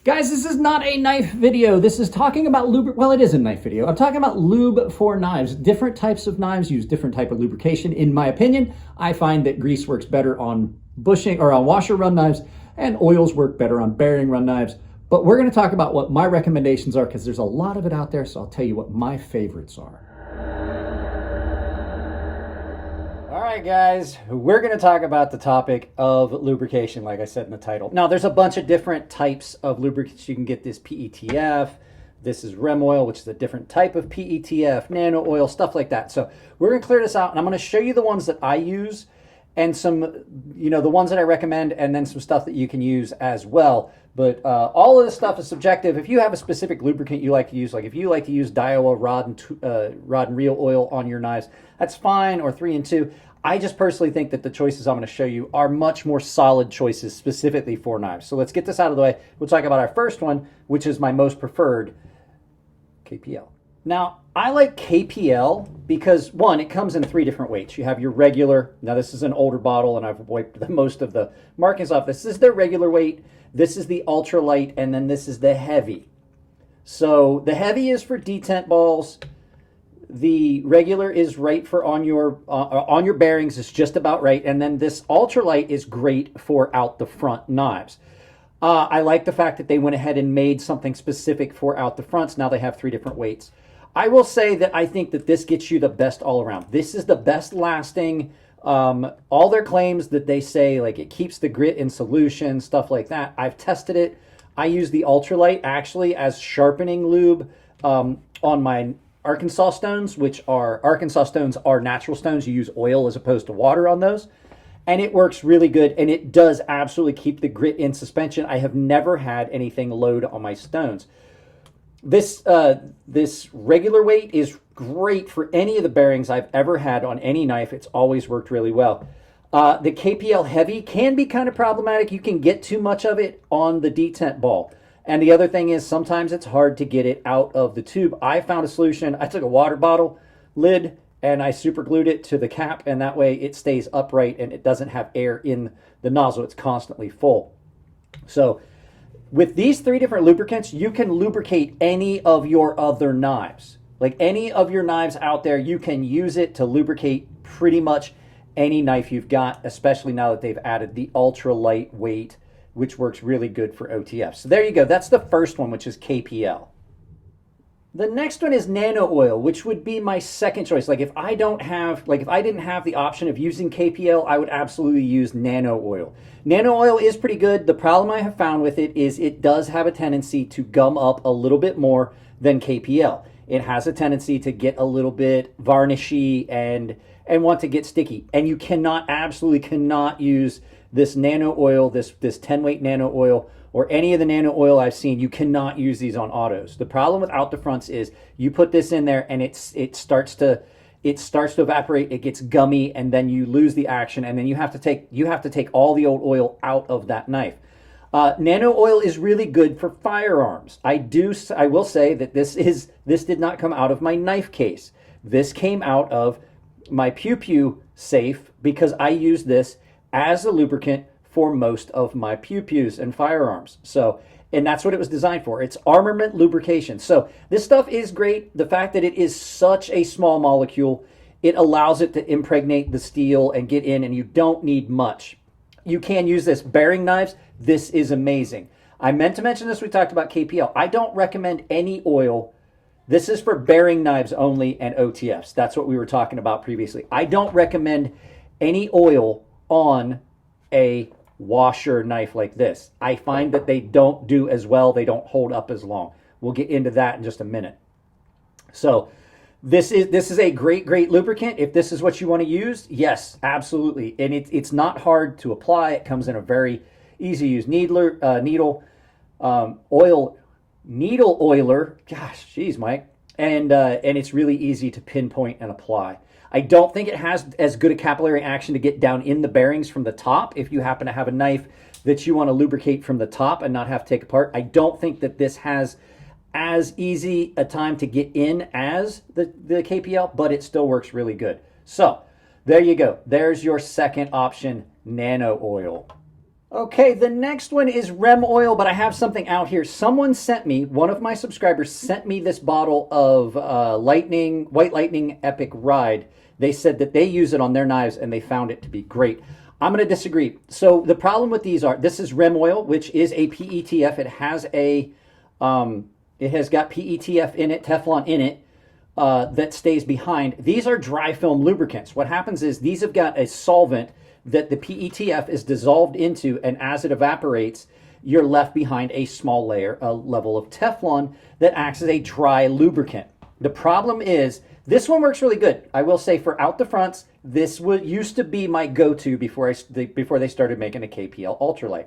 Guys, this is not a knife video. This is talking about lube. Well, it is a knife video. I'm talking about lube for knives. Different types of knives use different type of lubrication. In my opinion, I find that grease works better on bushing or on washer run knives, and oils work better on bearing run knives. But we're going to talk about what my recommendations are because there's a lot of it out there. So I'll tell you what my favorites are. All right, guys, we're going to talk about the topic of lubrication, like I said in the title. Now, there's a bunch of different types of lubricants. You can get this PETF. This is REM oil, which is a different type of PETF, nano oil, stuff like that. So we're going to clear this out, and I'm going to show you the ones that I use and some, the ones that I recommend, and then some stuff that you can use as well. But all of this stuff is subjective. If you have a specific lubricant you like to use, like if you like to use Daiwa rod and reel oil on your knives, that's fine, or 3 and 2. I just personally think that the choices I'm going to show you are much more solid choices specifically for knives. So let's get this out of the way. We'll talk about our first one, which is my most preferred, KPL. Now, I like KPL because, one, it comes in 3 different weights. You have your regular. Now, this is an older bottle, and I've wiped most of the markings off. This is their regular weight. This is the ultralight, and then this is the heavy. So the heavy is for detent balls. The regular is right for on your bearings. It's just about right. And then this ultralight is great for out the front knives. I like the fact that they went ahead and made something specific for out the fronts. Now they have 3 different weights. I will say that I think that this gets you the best all around. This is the best lasting. All their claims that they say, like it keeps the grit in solution, stuff like that. I've tested it. I use the ultralight actually as sharpening lube on my Arkansas stones, which are natural stones. You use oil as opposed to water on those. And it works really good, and it does absolutely keep the grit in suspension. I have never had anything load on my stones. This regular weight is great for any of the bearings I've ever had on any knife. It's always worked really well. The KPL heavy can be kind of problematic. You can get too much of it on the detent ball. And the other thing is sometimes it's hard to get it out of the tube. I found a solution. I took a water bottle lid and I super glued it to the cap, and that way it stays upright and it doesn't have air in the nozzle. It's constantly full. So with these 3 different lubricants, you can lubricate any of your other knives. Like any of your knives out there, you can use it to lubricate pretty much any knife you've got, especially now that they've added the ultra lightweight, which works really good for OTF. So there you go. That's the first one, which is KPL. The next one is Nano oil, which would be my second choice. Like if I didn't have the option of using KPL, I would absolutely use Nano oil. Nano oil is pretty good. The problem I have found with it is it does have a tendency to gum up a little bit more than KPL. It has a tendency to get a little bit varnishy and want to get sticky. And you absolutely cannot use this nano oil, this 10 weight nano oil, or any of the nano oil I've seen. You cannot use these on autos. The problem with out the fronts is you put this in there and it starts to evaporate. It gets gummy, and then you lose the action, and then you have to take all the old oil out of that knife. Nano oil is really good for firearms. I will say that this did not come out of my knife case. This came out of my Pew Pew safe because I use this as a lubricant for most of my Pew Pews and firearms. So, and that's what it was designed for. It's armament lubrication. So this stuff is great. The fact that it is such a small molecule, it allows it to impregnate the steel and get in, and you don't need much. You can use this. Bearing knives, this is amazing. I meant to mention this. We talked about KPL. I don't recommend any oil. This is for bearing knives only and OTFs. That's what we were talking about previously. I don't recommend any oil on a washer knife like this. I find that they don't do as well. They don't hold up as long. We'll get into that in just a minute. So this is a great lubricant. If this is what you want to use, yes, absolutely. And it's not hard to apply. It comes in a very easy to use needle oiler. Gosh, geez, Mike. And it's really easy to pinpoint and apply. I don't think it has as good a capillary action to get down in the bearings from the top. If you happen to have a knife that you want to lubricate from the top and not have to take apart, I don't think that this has as easy a time to get in as the KPL, but it still works really good. So there you go. There's your second option, nano oil. Okay, the next one is Rem Oil, but I have something out here. Someone sent me, one of my subscribers sent me this bottle of White Lightning Epic Ride. They said that they use it on their knives and they found it to be great. I'm going to disagree. So the problem with these are, this is Rem Oil, which is a PETF. It has got PETF in it, Teflon in it, that stays behind. These are dry film lubricants. What happens is these have got a solvent that the PETF is dissolved into, and as it evaporates, you're left behind a small layer, a level of Teflon that acts as a dry lubricant. The problem is, this one works really good. I will say for out the fronts, this used to be my go-to before they started making a KPL Ultralight.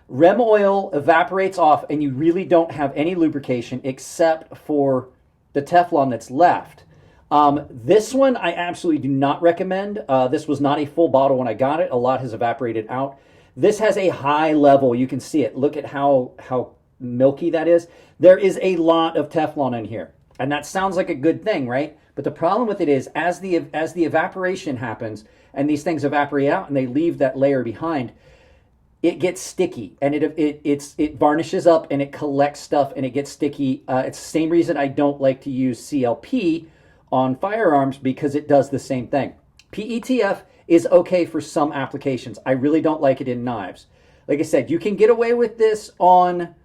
Rem Oil evaporates off, and you really don't have any lubrication except for the Teflon that's left. This one I absolutely do not recommend. This was not a full bottle when I got it. A lot has evaporated out. This has a high level. You can see it. Look at how milky that is. There is a lot of Teflon in here. And that sounds like a good thing, right? But the problem with it is as the evaporation happens and these things evaporate out and they leave that layer behind, it gets sticky and it varnishes up and it collects stuff and it gets sticky. It's the same reason I don't like to use CLP on firearms, because it does the same thing. PETF is okay for some applications. I really don't like it in knives. Like I said, you can get away with this on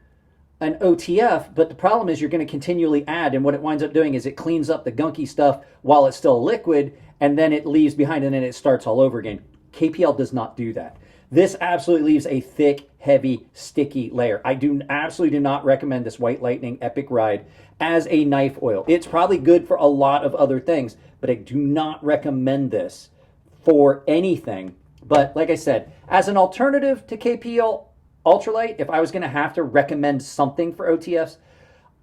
an OTF, but the problem is you're going to continually add, and what it winds up doing is it cleans up the gunky stuff while it's still liquid, and then it leaves behind, and then it starts all over again. KPL does not do that. This absolutely leaves a thick, heavy, sticky layer. I absolutely do not recommend this White Lightning Epic Ride as a knife oil. It's probably good for a lot of other things, but I do not recommend this for anything. But like I said, as an alternative to KPL Ultralight, if I was going to have to recommend something for OTFs,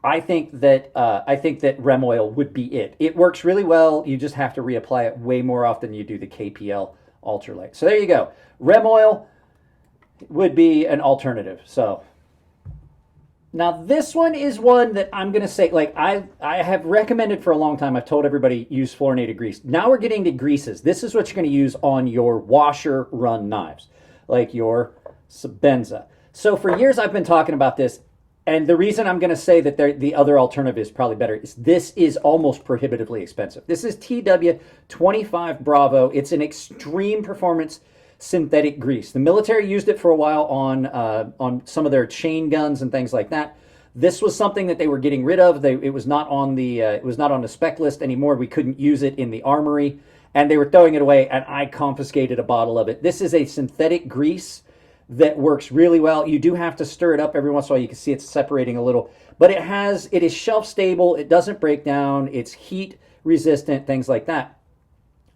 I think that Rem Oil would be it. It works really well. You just have to reapply it way more often than you do the KPL Ultralight. So there you go. Rem Oil would be an alternative. So now this one is one that I'm going to say, like I have recommended for a long time. I've told everybody use fluorinated grease. Now we're getting to greases. This is what you're going to use on your washer run knives, like your Benza. So for years I've been talking about this, and the reason I'm going to say that the other alternative is probably better is this is almost prohibitively expensive. This is TW25 Bravo. It's an extreme performance synthetic grease. The military used it for a while on some of their chain guns and things like that. This was something that they were getting rid of. It was not on the spec list anymore. We couldn't use it in the armory, and they were throwing it away. And I confiscated a bottle of it. This is a synthetic grease that works really well. You do have to stir it up every once in a while. You can see it's separating a little, but it is shelf stable. It doesn't break down. It's heat resistant, things like that.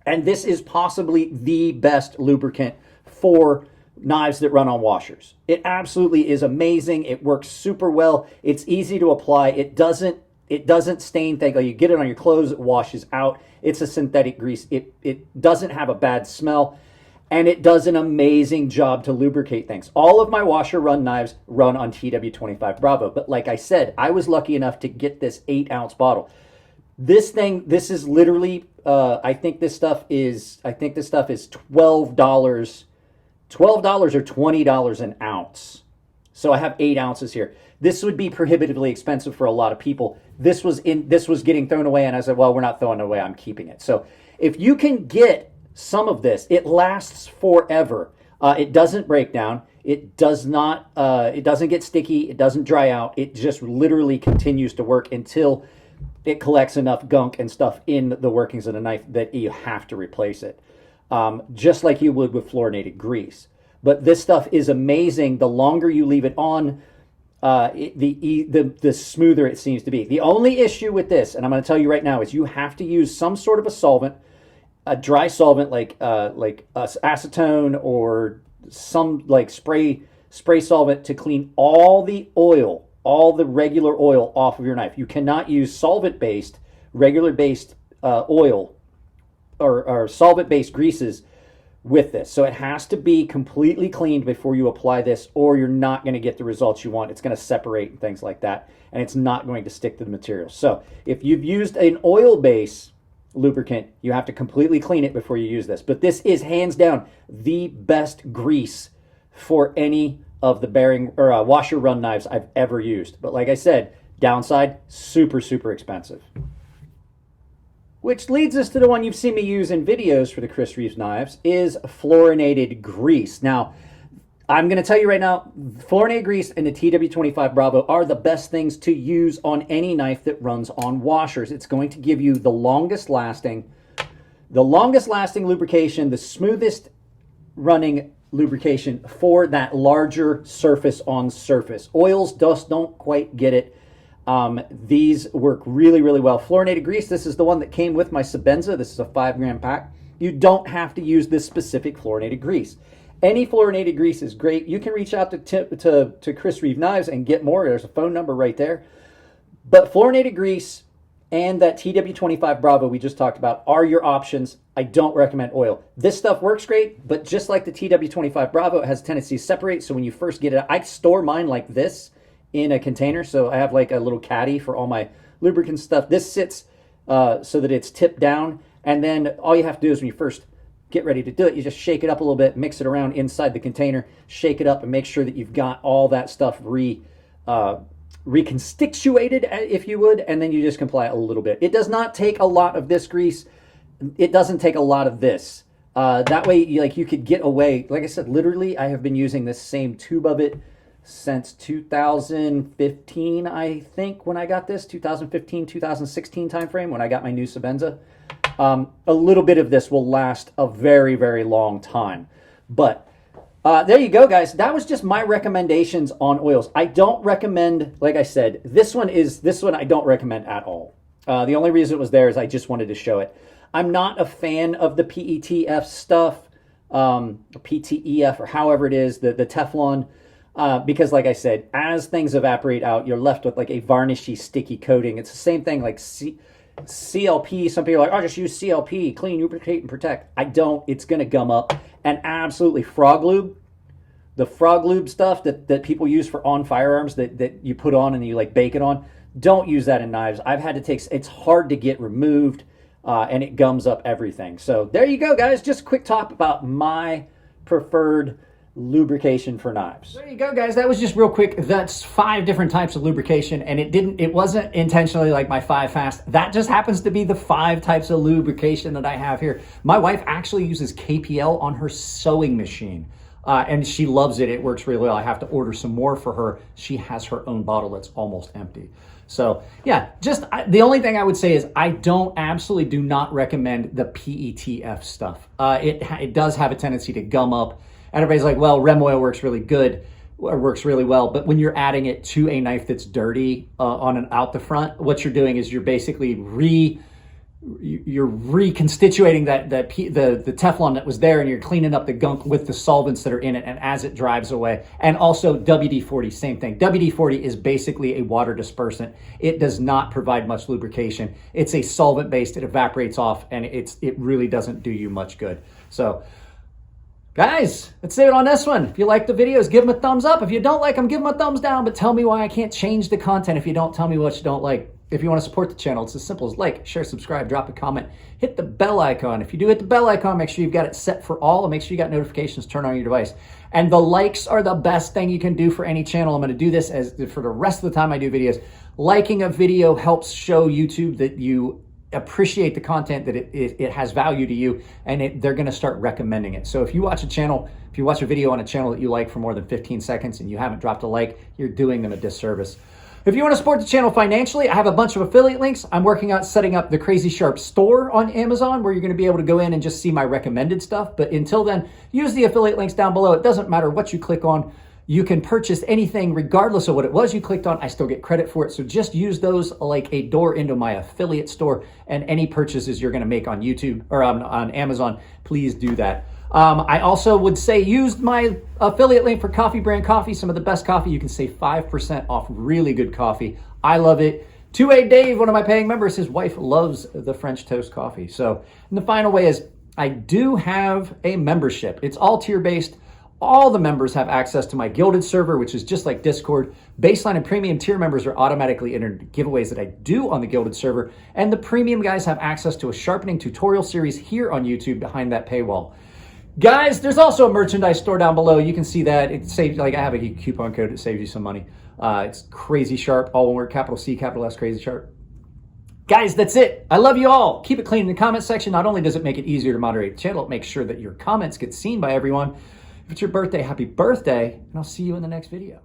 And this is possibly the best lubricant for knives that run on washers. It absolutely is amazing. It works super well. It's easy to apply. It doesn't stain things. Like you get it on your clothes, it washes out. It's a synthetic grease. It doesn't have a bad smell. And it does an amazing job to lubricate things. All of my washer run knives run on TW25 Bravo. But like I said, I was lucky enough to get this 8-ounce bottle. This is literally, I think this stuff is $12 or $20 an ounce. So I have 8 ounces here. This would be prohibitively expensive for a lot of people. This was getting thrown away, and I said, well, we're not throwing it away, I'm keeping it. So if you can get some of this, it lasts forever. It doesn't break down. It doesn't get sticky. It doesn't dry out. It just literally continues to work until it collects enough gunk and stuff in the workings of the knife that you have to replace it, just like you would with fluorinated grease. But this stuff is amazing. The longer you leave it on, the smoother it seems to be. The only issue with this, and I'm going to tell you right now, is you have to use some sort of a solvent, a dry solvent like acetone or some like spray solvent to clean all the oil, all the regular oil off of your knife. You cannot use solvent-based, regular-based oil or solvent-based greases with this. So it has to be completely cleaned before you apply this, or you're not going to get the results you want. It's going to separate and things like that, and it's not going to stick to the material. So if you've used an oil-based lubricant, you have to completely clean it before you use this. But this is hands down the best grease for any of the bearing or washer run knives I've ever used. But like I said, downside, super, super expensive. Which leads us to the one you've seen me use in videos for the Chris Reeves knives, is fluorinated grease. Now, I'm going to tell you right now, fluorinated grease and the TW25 Bravo are the best things to use on any knife that runs on washers. It's going to give you the longest lasting lubrication, the smoothest running lubrication for that larger surface on surface. Oils just don't quite get it. These work really, really well. Fluorinated grease, this is the one that came with my Sebenza. This is a 5-gram pack. You don't have to use this specific fluorinated grease. Any fluorinated grease is great. You can reach out to Chris Reeve Knives and get more. There's a phone number right there. But fluorinated grease and that TW25 Bravo we just talked about are your options. I don't recommend oil. This stuff works great, but just like the TW25 Bravo, it has a tendency to separate. So when you first get it, I store mine like this in a container. So I have like a little caddy for all my lubricant stuff. This sits so that it's tipped down. And then all you have to do is when you first get ready to do it, you just shake it up a little bit, mix it around inside the container, shake it up, and make sure that you've got all that stuff reconstituted, if you would, and then you just apply it a little bit. It does not take a lot of this grease. It doesn't take a lot of this. That way, you could get away. Like I said, literally, I have been using this same tube of it since 2015, I think, when I got this, 2015, 2016 timeframe, when I got my new Sebenza. A little bit of this will last a very, very long time. But there you go, guys. That was just my recommendations on oils. I don't recommend, like I said, this one I don't recommend at all. The only reason it was there is I just wanted to show it. I'm not a fan of the PETF stuff, PTEF, or however it is, the Teflon, because like I said, as things evaporate out, you're left with like a varnishy, sticky coating. It's the same thing like CLP. Some people are like, oh, just use CLP, clean, lubricate, and protect. I don't. It's going to gum up. And absolutely, frog lube, the frog lube stuff that people use for on firearms that you put on and you like bake it on, don't use that in knives. I've had to take, it's hard to get removed, and it gums up everything. So there you go, guys. Just a quick talk about my preferred lubrication for knives. There you go, guys. That was just real quick. That's 5 different types of lubrication, and it wasn't intentionally like my 5 fast. That just happens to be the 5 types of lubrication that I have here. My wife actually uses KPL on her sewing machine, and she loves it. It works really well. I have to order some more for her. She has her own bottle that's almost empty. So yeah, the only thing I would say is I absolutely do not recommend the PETF stuff. It does have a tendency to gum up. And everybody's like, well, rem oil works really good, or works really well. But when you're adding it to a knife that's dirty out the front, what you're doing is you're basically reconstituting the Teflon that was there, and you're cleaning up the gunk with the solvents that are in it, and as it drives away. And also WD-40, same thing. WD-40 is basically a water dispersant. It does not provide much lubrication. It's a solvent based, it evaporates off, and it really doesn't do you much good. So guys, that's it on this one. If you like the videos, give them a thumbs up. If you don't like them, give them a thumbs down, but tell me why I can't change the content if you don't tell me what you don't like. If you want to support the channel, it's as simple as like, share, subscribe, drop a comment, hit the bell icon. If you do hit the bell icon, make sure you've got it set for all, and make sure you got notifications turned on your device. And the likes are the best thing you can do for any channel. I'm going to do this for the rest of the time I do videos. Liking a video helps show YouTube that you appreciate the content, that it has value to you, and they're going to start recommending it. So if you watch a video on a channel that you like for more than 15 seconds and you haven't dropped a like, you're doing them a disservice. If you want to support the channel financially, I have a bunch of affiliate links. I'm working on setting up the CrazySharp store on Amazon, where you're going to be able to go in and just see my recommended stuff. But until then, use the affiliate links down below. It doesn't matter what you click on. You can purchase anything regardless of what it was you clicked on. I still get credit for it. So just use those like a door into my affiliate store, and any purchases you're going to make on YouTube or on Amazon, please do that. I also would say use my affiliate link for Coffee Brand Coffee, some of the best coffee. You can save 5% off really good coffee. I love it. 2A Dave, one of my paying members, his wife loves the French toast coffee. So, and the final way is I do have a membership. It's all tier based. All the members have access to my Gilded server, which is just like Discord. Baseline and premium tier members are automatically entered into giveaways that I do on the Gilded server. And the premium guys have access to a sharpening tutorial series here on YouTube behind that paywall. Guys, there's also a merchandise store down below. You can see that. It saves, like I have a coupon code that saves you some money. It's CrazySharp, all one word, capital C, capital S, CrazySharp. Guys, that's it. I love you all. Keep it clean in the comment section. Not only does it make it easier to moderate the channel, it makes sure that your comments get seen by everyone. If it's your birthday, happy birthday, and I'll see you in the next video.